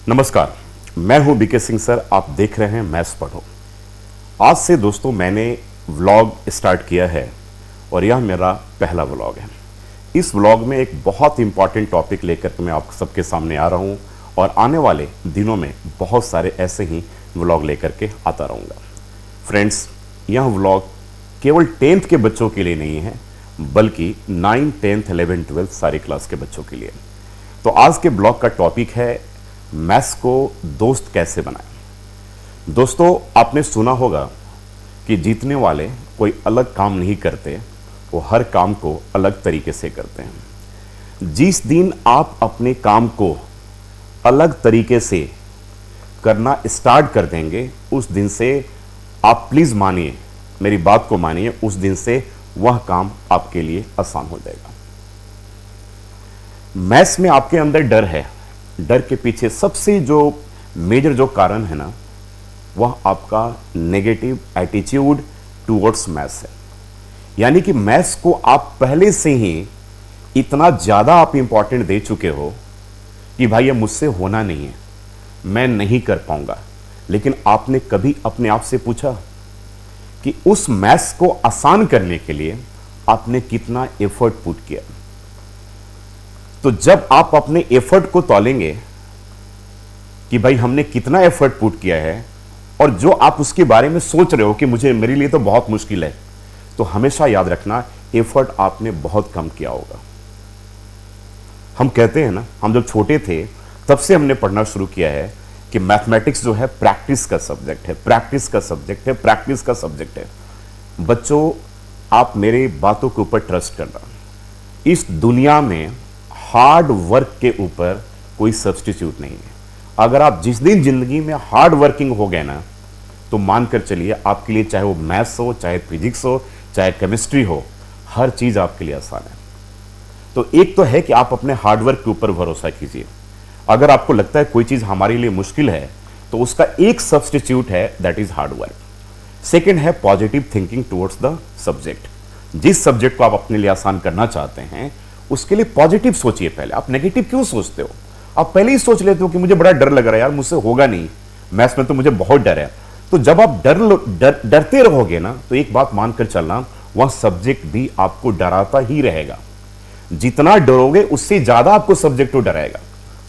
नमस्कार, मैं हूं बीके सिंह सर। आप देख रहे हैं मैथ्स पढ़ो। आज से दोस्तों मैंने व्लॉग स्टार्ट किया है और यह मेरा पहला व्लॉग है। इस व्लॉग में एक बहुत इंपॉर्टेंट टॉपिक लेकर के मैं आप सबके सामने आ रहा हूं और आने वाले दिनों में बहुत सारे ऐसे ही व्लॉग लेकर के आता रहूँगा। फ्रेंड्स, यह व्लॉग केवल 10th के बच्चों के लिए नहीं है, बल्कि 9, 10th, 11, 12 सारी क्लास के बच्चों के लिए। तो आज के ब्लॉग का टॉपिक है मैथ्स को दोस्त कैसे बनाएं। दोस्तों, आपने सुना होगा कि जीतने वाले कोई अलग काम नहीं करते, वो हर काम को अलग तरीके से करते हैं। जिस दिन आप अपने काम को अलग तरीके से करना स्टार्ट कर देंगे, उस दिन से आप प्लीज मानिए, मेरी बात को मानिए, उस दिन से वह काम आपके लिए आसान हो जाएगा। मैथ्स में आपके अंदर डर है। डर के पीछे सबसे जो मेजर जो कारण है ना, वह आपका नेगेटिव एटीट्यूड टुवर्ड्स मैथ्स है। यानी कि मैथ्स को आप पहले से ही इतना ज्यादा आप इंपॉर्टेंट दे चुके हो कि भाई ये मुझसे होना नहीं है, मैं नहीं कर पाऊंगा। लेकिन आपने कभी अपने आप से पूछा कि उस मैथ्स को आसान करने के लिए आपने कितना एफर्ट पुट किया? तो जब आप अपने एफर्ट को तौलेंगे कि भाई हमने कितना एफर्ट पुट किया है, और जो आप उसके बारे में सोच रहे हो कि मेरे लिए तो बहुत मुश्किल है, तो हमेशा याद रखना एफर्ट आपने बहुत कम किया होगा। हम कहते हैं ना, हम जब छोटे थे तब से हमने पढ़ना शुरू किया है कि मैथमेटिक्स जो है प्रैक्टिस का सब्जेक्ट है, प्रैक्टिस का सब्जेक्ट है, प्रैक्टिस का सब्जेक्ट है। बच्चों, आप मेरे बातों के ऊपर ट्रस्ट करना। इस दुनिया में हार्ड वर्क के ऊपर कोई सब्स्टिट्यूट नहीं है। अगर आप जिस दिन जिंदगी में हार्ड वर्किंग हो गए ना, तो मानकर चलिए आपके लिए चाहे वो मैथ्स हो, चाहे फिजिक्स हो, चाहे केमिस्ट्री हो, हर चीज आपके लिए आसान है। तो एक तो है कि आप अपने हार्डवर्क के ऊपर भरोसा कीजिए। अगर आपको लगता है कोई चीज हमारे लिए मुश्किल है, तो उसका एक सब्स्टिट्यूट है, दैट इज हार्डवर्क। सेकेंड है positive thinking towards the subject. जिस सब्जेक्ट को आप अपने लिए आसान करना चाहते हैं, उसके लिए पॉजिटिव सोचिए। पहले आप नेगेटिव क्यों सोचते हो? आप पहले ही सोच लेते हो कि मुझे बड़ा डर लग रहा है यार, मुझसे होगा नहीं, मैथ्स में तो मुझे बहुत डर है। तो जब आप डरते रहोगे ना, तो एक बात मानकर चलना, वह सब्जेक्ट भी आपको डराता ही रहेगा। जितना डरोगे उससे ज्यादा आपको सब्जेक्ट को डराएगा।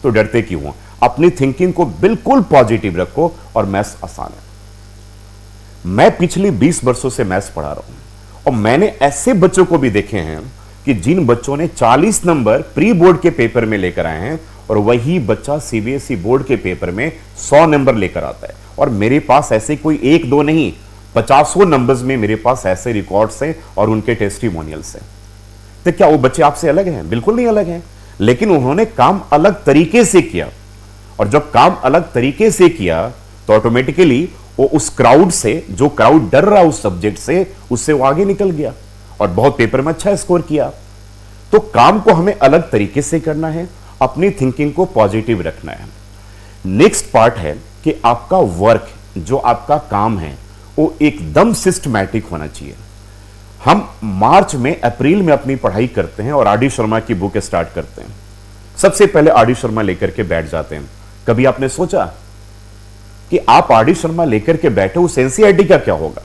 तो डरते क्यों हो? अपनी थिंकिंग को बिल्कुल पॉजिटिव रखो और मैथ्स आसान है। मैं पिछले 20 वर्षों से मैथ्स पढ़ा रहा हूं और मैंने ऐसे बच्चों को भी देखे हैं कि जिन बच्चों ने 40 नंबर प्री बोर्ड के पेपर में लेकर आए हैं, और वही बच्चा सीबीएसई बोर्ड के पेपर में 100 नंबर लेकर आता है। और मेरे पास ऐसे कोई 1-2 नहीं, 50 नंबर्स में मेरे पास ऐसे रिकॉर्ड्स हैं और उनके टेस्टिमोनियल्स हैं। तो क्या वो बच्चे आपसे अलग हैं? बिल्कुल नहीं अलग हैं, लेकिन उन्होंने काम अलग तरीके से किया। और जब काम अलग तरीके से किया, तो ऑटोमेटिकली वो उस क्राउड से, जो क्राउड डर रहा उस सब्जेक्ट से, उससे वो आगे निकल गया और बहुत पेपर में अच्छा स्कोर किया। तो काम को हमें अलग तरीके से करना है, अपनी थिंकिंग को पॉजिटिव रखना है। नेक्स्ट पार्ट है कि आपका वर्क, जो आपका काम है, वो एकदम सिस्टमैटिक होना चाहिए। हम मार्च में, अप्रैल में अपनी पढ़ाई करते हैं और आर.डी. शर्मा की बुक स्टार्ट करते हैं। सबसे पहले आर.डी. शर्मा लेकर के बैठ जाते हैं। कभी आपने सोचा कि आप आर.डी. शर्मा लेकर के बैठे, उस एनसीईआरटी का क्या होगा?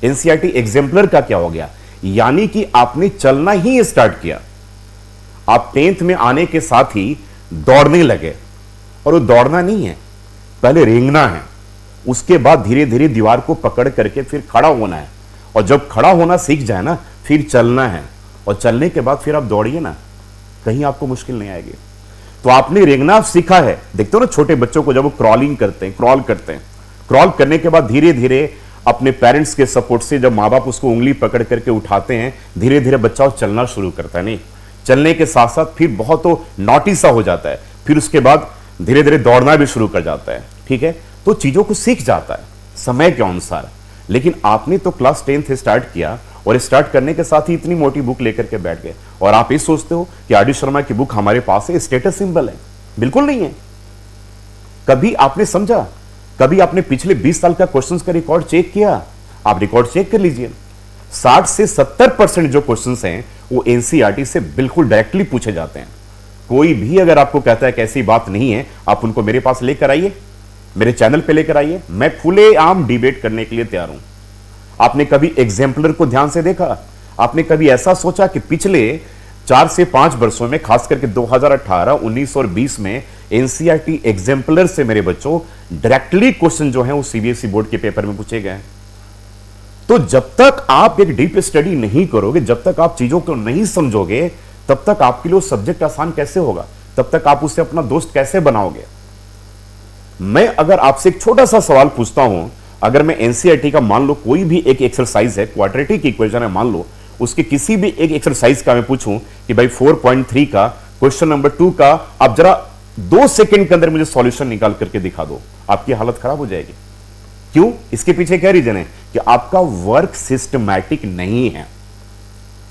एनसीईआरटी एग्जाम्पलर का क्या हो गया? यानी कि आपने चलना ही स्टार्ट किया। आप 10th में आने के साथ ही दौड़ने लगे, और वो दौड़ना नहीं है, पहले रेंगना है। उसके बाद धीरे धीरे दीवार को पकड़ करके फिर खड़ा होना है, और जब खड़ा होना सीख जाए ना, फिर चलना है, और चलने के बाद फिर आप दौड़िए ना, कहीं आपको मुश्किल नहीं आएगी। तो आपने रेंगना सीखा है। देखते हो ना छोटे बच्चों को, जब वो क्रॉलिंग करते हैं, क्रॉल करते हैं, क्रॉल करने के बाद धीरे धीरे अपने पेरेंट्स के सपोर्ट से, जब माँ बाप उसको उंगली पकड़ करके उठाते हैं, धीरे धीरे बच्चा चलना शुरू करता है। नहीं, चलने के साथ साथ फिर बहुत तो नॉटी सा हो जाता है, फिर उसके बाद धीरे धीरे दौड़ना भी शुरू कर जाता है। ठीक है, तो चीजों को सीख जाता है समय के अनुसार। लेकिन आपने तो क्लास 10th स्टार्ट किया, और स्टार्ट करने के साथ ही इतनी मोटी बुक लेकर के बैठ गए, और आप ये सोचते हो कि आर.डी. शर्मा की बुक हमारे पास है, स्टेटस सिंबल है। बिल्कुल नहीं है। कभी आपने समझा, कभी आपने पिछले 20 साल का क्वेश्चंस का रिकॉर्ड चेक किया? आप रिकॉर्ड चेक कर लीजिए। 60 से 70% जो क्वेश्चंस हैं वो एनसीईआरटी से बिल्कुल डायरेक्टली पूछे जाते हैं। कोई भी अगर आपको कहता है कि ऐसी बात नहीं है, आप उनको मेरे पास लेकर आइए, मेरे चैनल पे लेकर आइए, मैं खुलेआम डिबेट करने के लिए तैयार हूं। आपने कभी एग्जाम्पलर को ध्यान से देखा? आपने कभी ऐसा सोचा कि पिछले 4 से 5 वर्षों में, खास करके 2018, 19 और 20 में एनसीईआरटी एग्जाम्पलर से मेरे बच्चों डायरेक्टली क्वेश्चन जो है वो सीबीएसई बोर्ड के पेपर में पूछे गए? तो जब तक आप एक डीप स्टडी नहीं करोगे, जब तक आप चीजों को नहीं समझोगे, तब तक आपके लिए सब्जेक्ट आसान कैसे होगा? तब तक आप उससे अपना दोस्त कैसे बनाओगे? मैं अगर आपसे एक छोटा सा सवाल पूछता हूं, अगर मैं एनसीईआरटी का मान लो कोई भी एक एक्सरसाइज है, क्वाड्रेटिक इक्वेशन है मान लो, उसके किसी भी एक एक्सरसाइज का मैं पूछूं कि भाई 4.3 का क्वेश्चन नंबर 2 का आप जरा 2 सेकंड के अंदर मुझे सॉल्यूशन निकाल करके दिखा दो, आपकी हालत खराब हो जाएगी। क्यों? इसके पीछे क्या रीजन है? कि आपका वर्क सिस्टमैटिक नहीं है।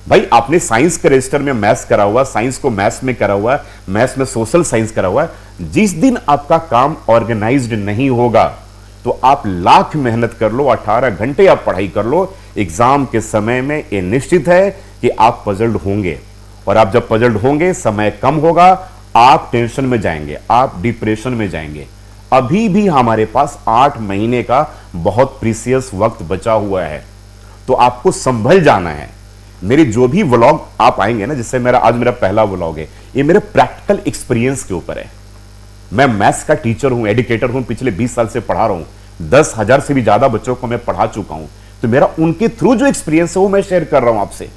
भाई आपने साइंस के रजिस्टर में मैथ्स करा हुआ, साइंस को मैथ्स में करा हुआ, मैथ्स में सोशल साइंस करा हुआ है। जिस दिन आपका काम ऑर्गेनाइज्ड नहीं होगा तो आप लाख मेहनत कर लो, 18 घंटे आप पढ़ाई कर लो, एग्जाम के समय में यह निश्चित है कि आप पजल्ड होंगे। और आप जब पजल्ड होंगे, समय कम होगा, आप टेंशन में जाएंगे, आप डिप्रेशन में जाएंगे। अभी भी हमारे पास 8 महीने का बहुत प्रीसियस वक्त बचा हुआ है, तो आपको संभल जाना है। मेरे जो भी व्लॉग आप आएंगे ना, जिससे आज मेरा पहला व्लॉग है, ये मेरे प्रैक्टिकल एक्सपीरियंस के ऊपर है। मैं मैथ्स का टीचर हूं, एजुकेटर हूं, पिछले 20 साल से पढ़ा रहा हूं, 10,000 से भी ज्यादा बच्चों को मैं पढ़ा चुका हूं। तो मेरा उनके थ्रू जो एक्सपीरियंस है वो मैं शेयर कर रहा हूं आपसे।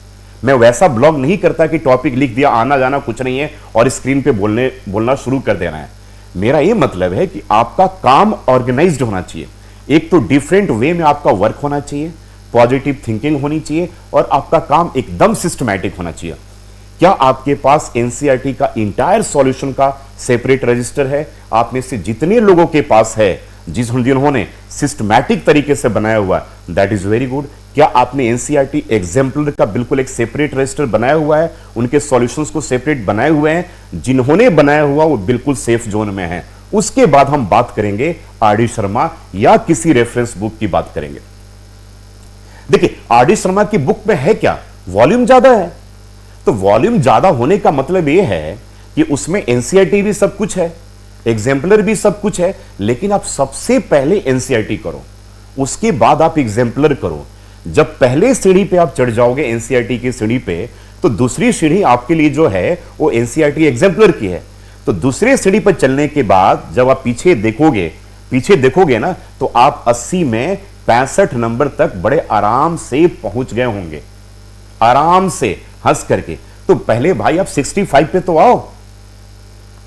मैं वैसा ब्लॉग नहीं करता कि टॉपिक लिख दिया, आना जाना कुछ नहीं है और स्क्रीन पे बोलना शुरू कर देना है। मेरा ये मतलब है कि आपका काम ऑर्गेनाइज्ड होना चाहिए। एक तो डिफरेंट वे में आपका वर्क होना चाहिए, पॉजिटिव थिंकिंग होनी चाहिए और आपका काम एकदम सिस्टमैटिक होना चाहिए। क्या आपके पास एनसीईआरटी का इंटायर सॉल्यूशन का सेपरेट रजिस्टर है? आप में से जितने लोगों के पास है, जिन्होंने सिस्टमैटिक तरीके से बनाया हुआ है, दैट इज वेरी गुड। क्या आपने एनसीईआरटी एग्जाम्पलर का बिल्कुल एक सेपरेट रजिस्टर बनाया हुआ है? उनके सॉल्यूशंस को सेपरेट बनाए हुए हैं? जिन्होंने बनाया हुआ वो बिल्कुल सेफ जोन में है। उसके बाद हम बात करेंगे आरडी शर्मा या किसी रेफरेंस बुक की बात करेंगे। देखिए, आरडी शर्मा की बुक में है क्या? वॉल्यूम ज्यादा है। तो वॉल्यूम ज्यादा होने का मतलब यह है कि उसमें एनसीईआरटी भी सब कुछ है, एग्जाम्पलर भी सब कुछ है, लेकिन आप सबसे पहले एनसीईआरटी करो, उसके बाद आप एग्जाम्पलर करो। जब पहले सीढ़ी पे आप चढ़ जाओगे एनसीईआरटी की सीढ़ी पे, तो दूसरी सीढ़ी आपके लिए जो है वो एनसीईआरटी एग्जाम्पलर की है। तो दूसरे सीढ़ी पर चलने के बाद जब आप पीछे देखोगे ना, तो आप 80 में 65 नंबर तक बड़े आराम से पहुंच गए होंगे, आराम से हंस करके। तो पहले भाई आप 65 पे तो आओ,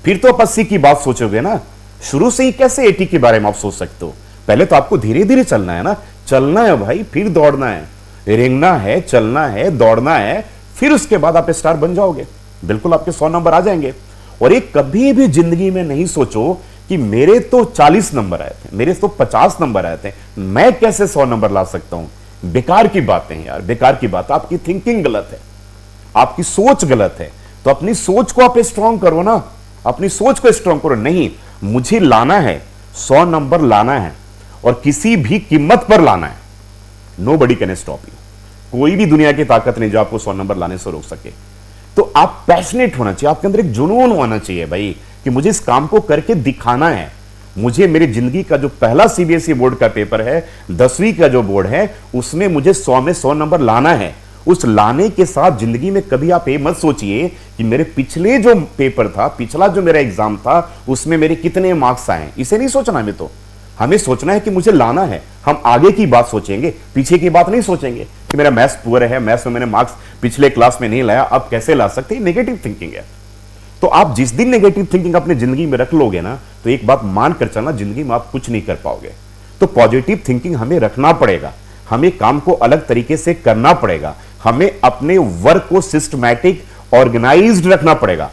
फिर तो आप 80 की बात सोचोगे ना। शुरू से ही कैसे 80 के बारे में आप सोच सकते हो? पहले तो आपको धीरे धीरे चलना है ना, चलना है भाई, फिर दौड़ना है, रेंगना है, चलना है, दौड़ना है, फिर उसके बाद आप स्टार बन जाओगे। बिल्कुल आपके 100 नंबर आ जाएंगे। और एक कभी भी जिंदगी में नहीं सोचो कि मेरे तो 40 नंबर आए थे, मेरे तो 50 नंबर आए थे, मैं कैसे 100 नंबर ला सकता हूं। बेकार की बातें हैं यार, बेकार की बात। आपकी थिंकिंग गलत है, आपकी सोच गलत है। तो अपनी सोच को आप स्ट्रांग करो ना, अपनी सोच को स्ट्रांग करो। नहीं, मुझे लाना है 100 नंबर लाना है और किसी भी कीमत पर लाना है। Nobody can stop you. कोई भी दुनिया की ताकत नहीं जो आपको 100 नंबर लाने से रोक सके। तो आप पैशनेट होना चाहिए, आपके अंदर एक जुनून होना चाहिए भाई कि मुझे इस काम को करके दिखाना है। मुझे मेरी जिंदगी का जो पहला सीबीएसई बोर्ड का पेपर है, 10वीं का जो बोर्ड है, उसमें मुझे 100 में 100 नंबर लाना है। उस लाने के साथ जिंदगी में कभी आप ये मत सोचिए कि मेरे पिछले जो पेपर था, पिछला जो मेरा एग्जाम था, उसमें मेरे कितने मार्क्स आए। इसे नहीं सोचना हमें। तो हमें सोचना है कि मुझे लाना है। हम आगे की बात सोचेंगे, पीछे की बात नहीं सोचेंगे कि मेरा मैथ्स पुअर है, मैथ्स में मैंने मार्क्स पिछले क्लास में नहीं लाया, अब कैसे ला सकते हैं। नेगेटिव थिंकिंग है। तो आप जिस दिन नेगेटिव थिंकिंग अपनी जिंदगी में रख लोगे ना, तो एक बात मान कर चलना, जिंदगी में आप कुछ नहीं कर पाओगे। तो पॉजिटिव थिंकिंग हमें रखना पड़ेगा, हमें काम को अलग तरीके से करना पड़ेगा, हमें अपने वर्क को सिस्टमैटिक ऑर्गेनाइज्ड रखना पड़ेगा।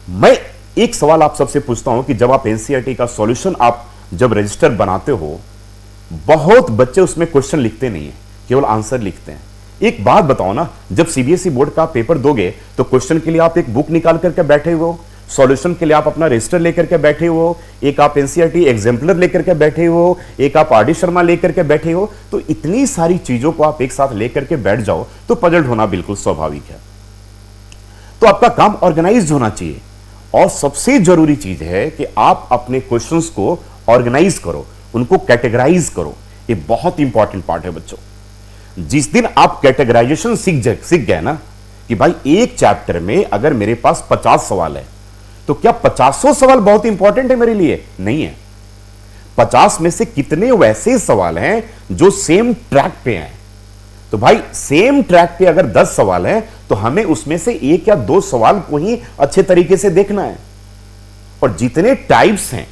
मैं एक सवाल आप सबसे पूछता हूं कि जब आप एनसीईआरटी का सॉल्यूशन आप जब रजिस्टर बनाते हो, बहुत बच्चे उसमें क्वेश्चन लिखते नहीं है, केवल आंसर लिखते हैं। एक बात बताओ ना, जब सीबीएसई बोर्ड का पेपर दोगे तो क्वेश्चन के लिए आप एक बुक निकाल करके बैठे हुए हो, सॉल्यूशन के लिए आप अपना रजिस्टर लेकर के बैठे हो, एक आप एनसीईआरटी एग्जाम्पलर लेकर के बैठे हो, एक आप आरडी शर्मा लेकर के बैठे हो। तो इतनी सारी चीजों को आप एक साथ लेकर के बैठ जाओ तो पजल होना बिल्कुल स्वाभाविक है। तो आपका काम ऑर्गेनाइज होना चाहिए। और सबसे जरूरी चीज है कि आप अपने क्वेश्चंस को ऑर्गेनाइज करो, उनको कैटेगराइज करो। ये बहुत इंपॉर्टेंट पार्ट है बच्चों। जिस दिन आप कैटेगराइजेशन सीख गए ना कि भाई एक चैप्टर में अगर मेरे पास 50 सवाल है तो क्या 50 सवाल बहुत इंपॉर्टेंट है मेरे लिए? नहीं है। 50 में से कितने वैसे सवाल हैं जो सेम ट्रैक पे हैं? तो भाई सेम ट्रैक पे अगर 10 सवाल हैं तो हमें उसमें से एक या दो सवाल को ही अच्छे तरीके से देखना है। और जितने टाइप्स हैं,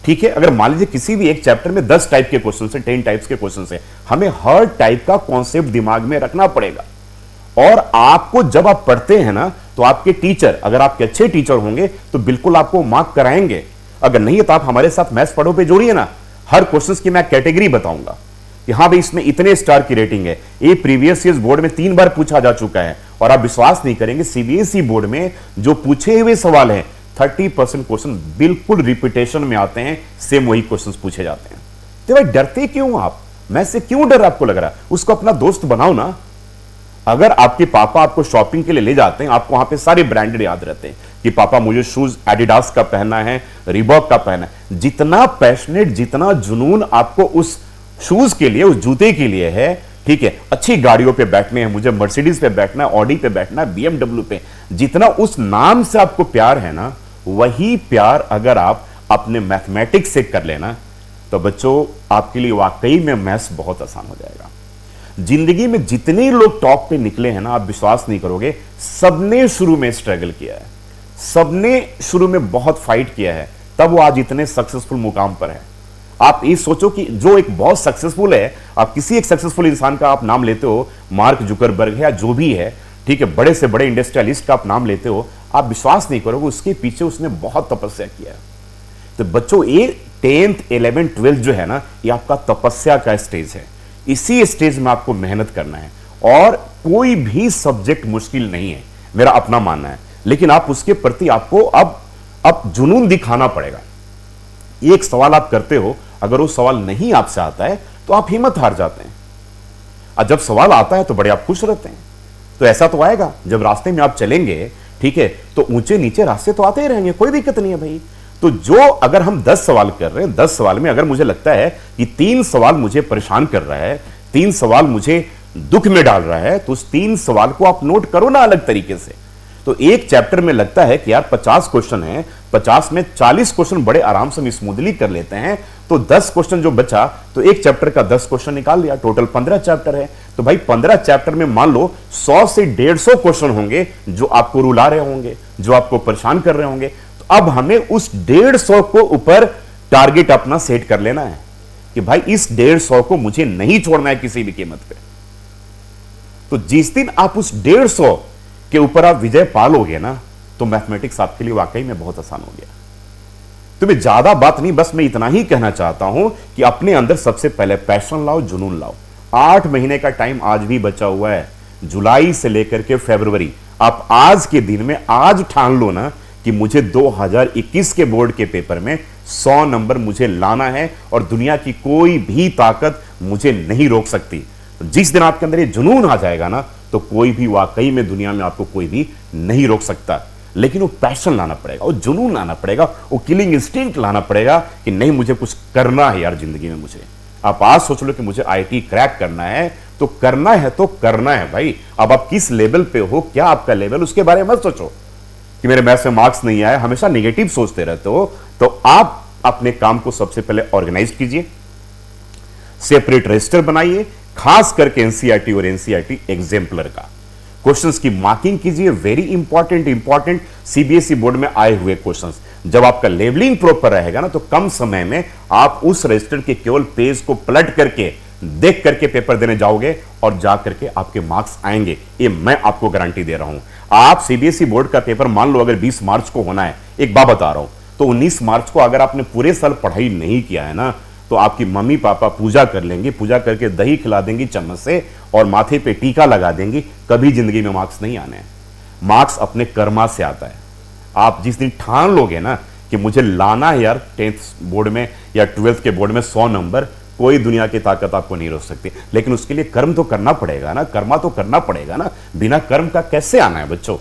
ठीक है, अगर मान लीजिए किसी भी एक चैप्टर में 10 टाइप के क्वेश्चन है, 10 टाइप्स के क्वेश्चन है, हमें हर टाइप का कॉन्सेप्ट दिमाग में रखना पड़ेगा। और आपको जब आप पढ़ते हैं ना तो आपके टीचर, अगर आपके अच्छे टीचर होंगे तो बिल्कुल आपको मार्क कराएंगे। अगर नहीं है तो आप हमारे साथ मैथ्स पढ़ो पे जोड़िए ना। हर क्वेश्चन की मैं कैटेगरी बताऊंगा कि हाँ भाई इसमें इतने स्टार की रेटिंग है। ये प्रीवियस ईयर बोर्ड में 3 बार पूछा जा चुका है। और आप विश्वास नहीं करेंगे, सीबीएसई बोर्ड में जो पूछे हुए सवाल हैं 30% क्वेश्चन बिल्कुल रिपीटेशन में आते हैं, सेम वही क्वेश्चन पूछे जाते हैं। तो भाई डरते क्यों आप? मैं से क्यों डर आपको लग रहा है? उसको अपना दोस्त बनाओ ना। अगर आपके पापा आपको शॉपिंग के लिए ले जाते हैं, आपको वहां पे सारे ब्रांडेड याद रहते हैं कि पापा मुझे शूज एडिडास का पहनना है, रिबॉक का पहनना है। जितना पैशनेट, जितना जुनून आपको उस शूज के लिए, उस जूते के लिए है, ठीक है, अच्छी गाड़ियों पे बैठने हैं, मुझे मर्सिडीज पे बैठना है, ऑडी पे बैठना है, बीएमडब्ल्यू पे, जितना उस नाम से आपको प्यार है ना, वही प्यार अगर आप अपने मैथमेटिक्स से कर लेना तो बच्चों आपके लिए वाकई में मैथ्स बहुत आसान हो जाएगा। जिंदगी में जितने लोग टॉप पे निकले हैं ना, आप विश्वास नहीं करोगे, सबने शुरू में स्ट्रगल किया है, सबने शुरू में बहुत फाइट किया है, तब वो आज इतने सक्सेसफुल मुकाम पर है। आप ये सोचो कि जो एक बहुत सक्सेसफुल है, आप किसी एक सक्सेसफुल इंसान का आप नाम लेते हो, मार्क जुकरबर्ग है या जो भी है, ठीक है, बड़े से बड़े इंडस्ट्रियलिस्ट का आप नाम लेते हो, आप विश्वास नहीं करोगे उसके पीछे उसने बहुत तपस्या किया है। तो बच्चों ये 10th 11th 12th जो है ना, ये आपका तपस्या का स्टेज है। इसी स्टेज में आपको मेहनत करना है। और कोई भी सब्जेक्ट मुश्किल नहीं है, मेरा अपना मानना है, लेकिन आप उसके प्रति आपको अब जुनून दिखाना पड़ेगा। एक सवाल आप करते हो, अगर वो सवाल नहीं आपसे आता है तो आप हिम्मत हार जाते हैं, और जब सवाल आता है तो बड़े आप खुश रहते हैं। तो ऐसा तो आएगा जब रास्ते में आप चलेंगे, ठीक है, तो ऊंचे नीचे रास्ते तो आते ही रहेंगे, कोई दिक्कत नहीं है भाई। तो जो अगर हम 10 सवाल कर रहे हैं, 10 सवाल में अगर मुझे लगता है कि 3 सवाल मुझे परेशान कर रहा है, 3 सवाल मुझे दुख में डाल रहा है, तो उस 3 सवाल को आप नोट करो ना अलग तरीके से। तो एक चैप्टर में लगता है कि यार 50 क्वेश्चन है, 50 में 40 क्वेश्चन बड़े आराम से हम स्मूथली कर लेते हैं, तो 10 क्वेश्चन जो बचा, तो एक चैप्टर का 10 क्वेश्चन निकाल लिया, टोटल 15 चैप्टर है। तो भाई 15 चैप्टर में मान लो 100 से 150 क्वेश्चन होंगे जो आपको रुला रहे होंगे, जो आपको परेशान कर रहे होंगे। तो अब हमें उस 150 को ऊपर टारगेट अपना सेट कर लेना है कि भाई इस 150 को मुझे नहीं छोड़ना है किसी भी कीमत पे। तो जिस दिन आप उस 150 के ऊपर आप विजय पालोगे ना, तो मैथमेटिक्स आपके लिए वाकई में बहुत आसान हो गया। तो मैं ज्यादा बात नहीं, बस मैं इतना ही कहना चाहता हूं कि अपने अंदर सबसे पहले पैशन लाओ, जुनून लाओ। 8 महीने का टाइम आज भी बचा हुआ है, जुलाई से लेकर के फरवरी। आप आज के दिन में आज ठान लो ना कि मुझे 2021 के बोर्ड के पेपर में 100 नंबर मुझे लाना है, और दुनिया की कोई भी ताकत मुझे नहीं रोक सकती। जिस दिन आपके अंदर ये जुनून आ जाएगा ना, तो कोई भी वाकई में दुनिया में आपको कोई भी नहीं रोक सकता। लेकिन वो पैशन लाना पड़ेगा, वो जुनून लाना पड़ेगा, वो किलिंग इंस्टिंक्ट लाना पड़ेगा कि नहीं मुझे कुछ करना है यार जिंदगी में। मुझे आप आज सोच लो कि मुझे आईटी क्रैक करना है, तो करना है तो करना है भाई। अब आप किस लेवल पे हो, क्या आपका लेवल, उसके बारे में मत सोचो कि मेरे मैथ्स में मार्क्स नहीं आए, हमेशा नेगेटिव सोचते रहते हो। तो आप अपने काम को सबसे पहले ऑर्गेनाइज कीजिए, सेपरेट रजिस्टर बनाइए, खास करके एनसीईआरटी और एनसीईआरटी एग्जाम्पलर का क्वेश्चंस की मार्किंग कीजिए। वेरी इंपॉर्टेंट सीबीएसई बोर्ड में आए हुए क्वेश्चंस। जब आपका लेवलिंग प्रॉपर रहेगा ना, तो कम समय में आप उस रजिस्टर के केवल पेज को पलट करके देख करके पेपर देने जाओगे, और जा करके आपके मार्क्स आएंगे। ये मैं आपको गारंटी दे रहा हूं। आप सीबीएसई बोर्ड का पेपर मान लो अगर 20 मार्च को होना है, एक बात बता रहा हूं, तो 19 मार्च को अगर आपने पूरे साल पढ़ाई नहीं किया है ना, तो आपकी मम्मी पापा पूजा कर लेंगे, पूजा करके दही खिला देंगी चम्मच से, और माथे पे टीका लगा देंगी। कभी जिंदगी में मार्क्स नहीं आने हैं। मार्क्स अपने कर्मा से आता है। आप जिस दिन ठान लोगे ना कि मुझे लाना है यार 10th बोर्ड में या 12th के बोर्ड में 100 नंबर, कोई दुनिया की ताकत आपको नहीं रोक सकती। लेकिन उसके लिए कर्म तो करना पड़ेगा ना, कर्मा तो करना पड़ेगा ना। बिना कर्म का कैसे आना है बच्चों?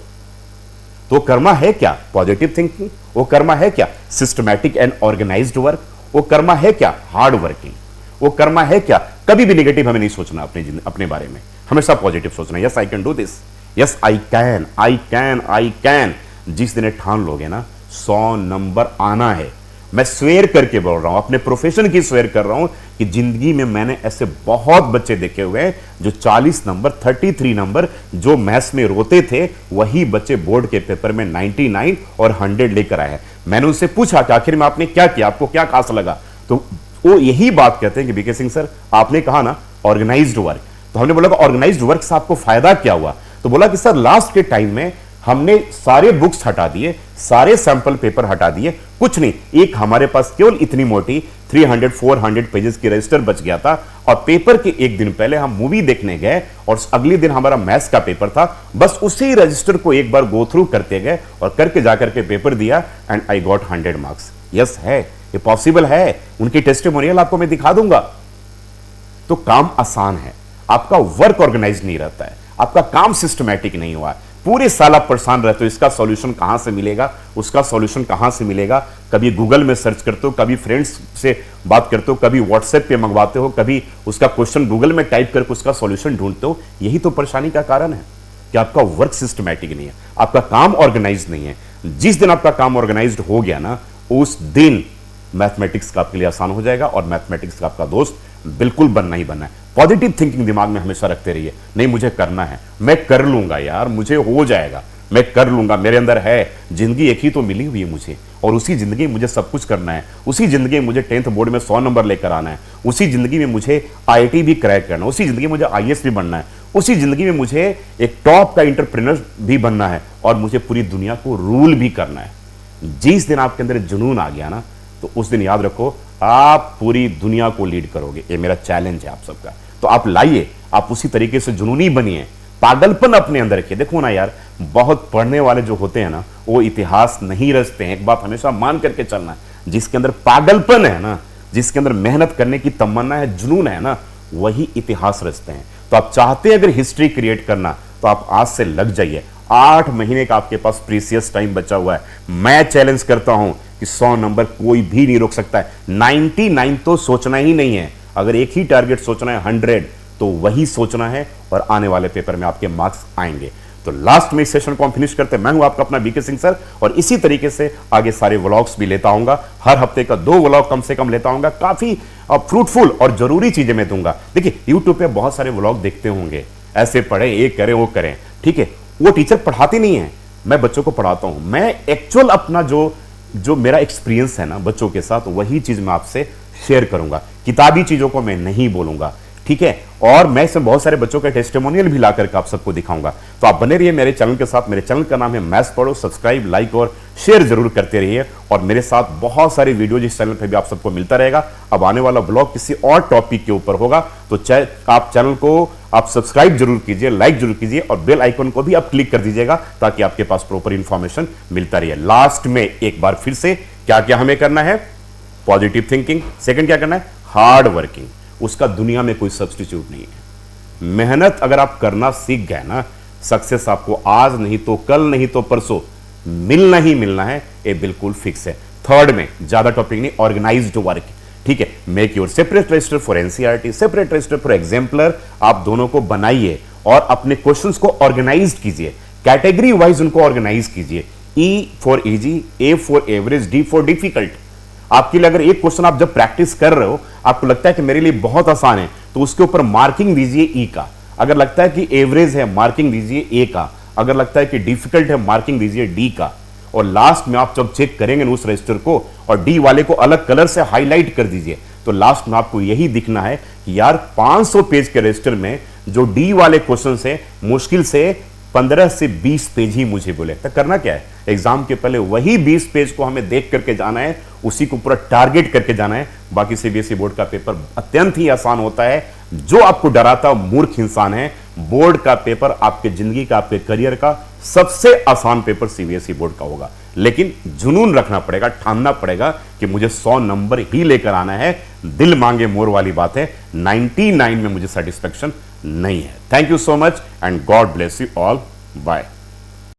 तो कर्मा है क्या? Positive thinking. वो कर्मा है क्या? Systematic and organised work. वो कर्मा है क्या? Hard working. वो कर्मा है क्या? कभी भी नेगेटिव हमें नहीं सोचना अपने बारे में, हमेशा पॉजिटिव सोचना। Yes I can do this, yes I can, I can, I can. जिस दिन ठान लोगे ना 100 नंबर आना है। मैं स्वेयर करके बोल रहा हूं, अपने प्रोफेशन की स्वेयर कर रहा हूं कि जिंदगी में मैंने ऐसे बहुत बच्चे देखे हुए हैं जो 40 नंबर, 33 नंबर, जो मैथ्स में रोते थे, वही बच्चे बोर्ड के पेपर में 99 और 100 लेकर आए हैं। मैंने उनसे पूछा कि आखिर में आपने क्या किया, आपको क्या खास लगा? तो वो यही बात कहते हैं कि बीके सिंह सर, आपने कहा ना ऑर्गेनाइज्ड वर्क, तो हमने बोला ऑर्गेनाइज्ड वर्क से आपको फायदा क्या हुआ? तो बोला कि सर लास्ट के टाइम में हमने सारे बुक्स हटा दिए, सारे सैंपल पेपर हटा दिए, कुछ नहीं, एक हमारे पास केवल इतनी मोटी 300-400 पेजेस की रजिस्टर बच गया था। और पेपर के एक दिन पहले हम मूवी देखने गए और अगले दिन हमारा मैथ्स का पेपर था, बस उसी रजिस्टर को एक बार गो थ्रू करते गए और करके जाकर के पेपर दिया and I got 100 marks. Yes है, ये पॉसिबल है, उनकी टेस्टिमोनियल आपको मैं दिखा दूंगा। तो काम आसान है, आपका वर्क ऑर्गेनाइज नहीं रहता है, आपका काम सिस्टमैटिक नहीं हुआ है, पूरे साल आप परेशान रहते हो, इसका सॉल्यूशन कहां से मिलेगा, उसका सॉल्यूशन कहां से मिलेगा। कभी गूगल में सर्च करते हो, कभी फ्रेंड्स से बात करते हो, कभी व्हाट्सएप पे मंगवाते हो, कभी उसका क्वेश्चन गूगल में टाइप करके उसका सॉल्यूशन ढूंढते हो। यही तो परेशानी का कारण है कि आपका वर्क सिस्टमैटिक नहीं है, आपका काम ऑर्गेनाइज नहीं है। जिस दिन आपका काम ऑर्गेनाइज हो गया ना, उस दिन मैथमेटिक्स का आपके लिए आसान हो जाएगा और मैथमेटिक्स का आपका दोस्त बिल्कुल बनना ही बनना है। पॉजिटिव थिंकिंग दिमाग में हमेशा रखते रहिए, नहीं मुझे करना है, मैं कर लूंगा यार, मुझे हो जाएगा, मैं कर लूंगा, मेरे अंदर है। जिंदगी एक ही तो मिली हुई है मुझे, और उसी जिंदगी में मुझे सब कुछ करना है। उसी जिंदगी में मुझे 10th बोर्ड में 100 नंबर लेकर आना है। उसी जिंदगी में मुझे IIT भी क्रैक करना है। उसी जिंदगी में मुझे IAS भी बनना है। उसी जिंदगी में मुझे एक टॉप का एंटरप्रेन्योर भी बनना है और मुझे पूरी दुनिया को रूल भी करना है। जिस दिन आपके अंदर जुनून आ गया ना, तो उस दिन याद रखो आप पूरी दुनिया को लीड करोगे। ये मेरा चैलेंज है आप सबका। तो आप लाइए, आप उसी तरीके से जुनूनी बनिए, पागलपन अपने अंदर रखिए। देखो ना यार, बहुत पढ़ने वाले जो होते हैं ना, वो इतिहास नहीं रचते हैं। एक बात हमेशा मान करके चलना है, जिसके अंदर पागलपन है ना, जिसके अंदर मेहनत करने की तमन्ना है, जुनून है ना, वही इतिहास रचते हैं। तो आप चाहते हैं अगर हिस्ट्री क्रिएट करना, तो आप आज से लग जाइए। 8 महीने का आपके पास प्रीसियस टाइम बचा हुआ है। मैं चैलेंज करता हूं कि 100 नंबर कोई भी नहीं रोक सकता है। 99 तो सोचना ही नहीं है। अगर एक ही टारगेट सोचना है 100, तो वही सोचना है और आने वाले पेपर में आपके मार्क्स आएंगे। तो लास्ट में इस सेशन को हम फिनिश करते हैं। मैं हूं आपका अपना बीके सिंह सर, और इसी तरीके से आगे सारे व्लॉग्स भी लेता हूंगा। हर हफ्ते का 2 व्लॉग कम से कम लेता हूंगा। काफी फ्रूटफुल और जरूरी चीजें मैं दूंगा। देखिए यूट्यूब पे बहुत सारे व्लॉग देखते होंगे, ऐसे पढ़े, ये करें वो करें, ठीक है, वो टीचर पढ़ाते नहीं है, मैं बच्चों को पढ़ाता हूं। मैं एक्चुअल अपना जो मेरा एक्सपीरियंस है ना बच्चों के साथ, वही चीज मैं आपसे शेयर करूंगा। किताबी चीजों को मैं नहीं बोलूंगा, ठीक है। और मैं इसमें बहुत सारे बच्चों का टेस्टिमोनियल भी लाकर के आप सबको दिखाऊंगा। तो आप बने रहिए मेरे चैनल के साथ। मेरे चैनल का नाम है मैथ्स पढ़ो। सब्सक्राइब, लाइक और शेयर जरूर करते रहिए। और मेरे साथ बहुत सारे वीडियो जिस चैनल पे भी आप सबको मिलता रहेगा। अब आने वाला ब्लॉग किसी और टॉपिक के ऊपर होगा, तो आप चैनल को आप सब्सक्राइब जरूर कीजिए, लाइक जरूर कीजिए, और बेल आइकन को भी आप क्लिक कर दीजिएगा, ताकि आपके पास प्रॉपर इंफॉर्मेशन मिलता रहे। लास्ट में एक बार फिर से क्या क्या हमें करना है? Positive thinking. सेकंड क्या करना है? Hard working. उसका दुनिया में कोई सब्स्टिट्यूट नहीं है। मेहनत अगर आप करना सीख गए ना, सक्सेस आपको आज नहीं तो कल नहीं तो परसों मिलना ही मिलना है, ये बिल्कुल फिक्स है। थर्ड में ज्यादा टॉपिक नहीं, ऑर्गेनाइज्ड वर्क, ठीक है। Make your separate register for NCERT, separate register for exemplar. आप दोनों को बनाइए और अपने क्वेश्चंस को ऑर्गेनाइज कीजिए, कैटेगरी वाइज उनको ऑर्गेनाइज कीजिए। E for easy, A for average, D for difficult. आपके लिए अगर एक क्वेश्चन आप जब प्रैक्टिस कर रहे हो, आपको लगता है कि मेरे लिए बहुत आसान है, तो उसके ऊपर मार्किंग दीजिए ई का। अगर लगता है कि एवरेज है, मार्किंग दीजिए ए का। अगर लगता है कि डिफिकल्ट है, मार्किंग दीजिए डी का। और लास्ट में आप जब चेक करेंगे उस रजिस्टर को, और डी वाले को अलग कलर से हाईलाइट कर दीजिए, तो लास्ट में आपको यही दिखना है कि यार 500 पेज के रजिस्टर में जो डी वाले क्वेश्चन है, मुश्किल से 15 से 20 पेज ही मुझे बोले। तो करना क्या है? एग्जाम के पहले वही 20 पेज को हमें देख करके जाना है, उसी को पूरा टारगेट करके जाना है। बाकी सीबीएसई बोर्ड का पेपर अत्यंत ही आसान होता है। जो आपको डराता मूर्ख इंसान है। बोर्ड का पेपर आपके जिंदगी का, आपके करियर का सबसे आसान पेपर सीबीएसई बोर्ड का होगा। लेकिन जुनून रखना पड़ेगा, ठानना पड़ेगा कि मुझे 100 नंबर ही लेकर आना है। दिल मांगे मोर वाली बात है, 99 में मुझे सेटिस्फेक्शन नहीं है। Thank you so much and God bless you all. Bye.